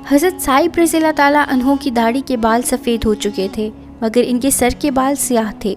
حضرت صاحب رضی اللہ تعالیٰ عنہ کی داڑھی کے بال سفید ہو چکے تھے مگر ان کے سر کے بال سیاہ تھے۔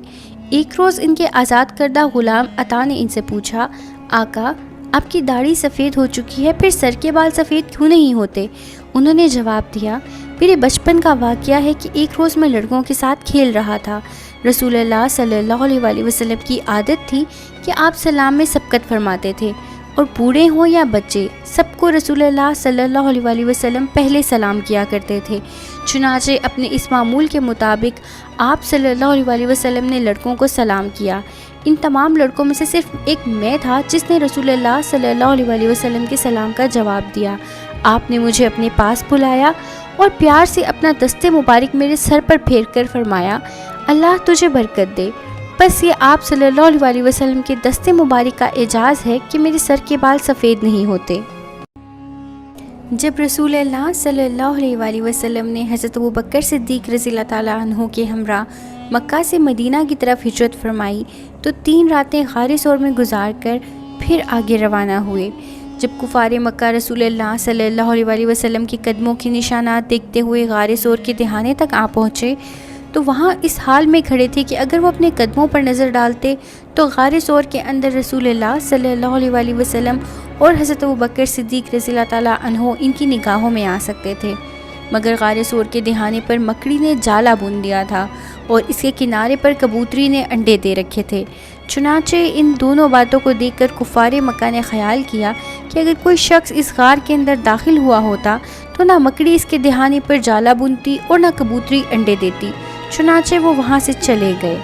ایک روز ان کے آزاد کردہ غلام عطا نے ان سے پوچھا، آقا آپ کی داڑھی سفید ہو چکی ہے، پھر سر کے بال سفید کیوں نہیں ہوتے؟ انہوں نے جواب دیا، میرے بچپن کا واقعہ ہے کہ ایک روز میں لڑکوں کے ساتھ کھیل رہا تھا۔ رسول اللہ صلی اللہ علیہ وآلہ وسلم کی عادت تھی کہ آپ سلام میں سبقت فرماتے تھے، اور بوڑھے ہوں یا بچے سب کو رسول اللہ صلی اللہ علیہ وآلہ وسلم پہلے سلام کیا کرتے تھے۔ چنانچہ اپنے اس معمول کے مطابق آپ صلی اللہ علیہ وآلہ وسلم نے لڑکوں کو سلام کیا۔ ان تمام لڑکوں میں سے صرف ایک میں تھا جس نے رسول اللہ صلی اللہ علیہ وآلہ وسلم کے سلام کا جواب دیا۔ آپ نے مجھے اپنے پاس بلایا اور پیار سے اپنا دست مبارک میرے سر پر پھیر کر فرمایا، اللہ تجھے برکت دے۔ بس یہ آپ صلی اللہ علیہ وآلہ وسلم کے دست مبارک کا اعجاز ہے کہ میرے سر کے بال سفید نہیں ہوتے۔ جب رسول اللہ صلی اللہ علیہ وآلہ وسلم نے حضرت ابوبکر صدیق رضی اللہ تعالیٰ عنہ کے ہمراہ مکہ سے مدینہ کی طرف ہجرت فرمائی تو 3 راتیں غار ثور میں گزار کر پھر آگے روانہ ہوئے۔ جب کفار مکہ رسول اللہ صلی اللہ علیہ وآلہ وسلم کے قدموں کے نشانات دیکھتے ہوئے غار ثور کے دہانے تک آ پہنچے تو وہاں اس حال میں کھڑے تھے کہ اگر وہ اپنے قدموں پر نظر ڈالتے تو غار ثور کے اندر رسول اللہ صلی اللہ علیہ وآلہ وسلم اور حضرت ابوبکر صدیق رضی اللہ تعالیٰ عنہ ان کی نگاہوں میں آ سکتے تھے، مگر غار ثور کے دہانے پر مکڑی نے جالا بن دیا تھا اور اس کے کنارے پر کبوتری نے انڈے دے رکھے تھے۔ چنانچہ ان دونوں باتوں کو دیکھ کر کفار مکہ نے خیال کیا کہ اگر کوئی شخص اس غار کے اندر داخل ہوا ہوتا تو نہ مکڑی اس کے دہانے پر جالا بنتی اور نہ کبوتری انڈے دیتی، چنانچہ وہ وہاں سے چلے گئے۔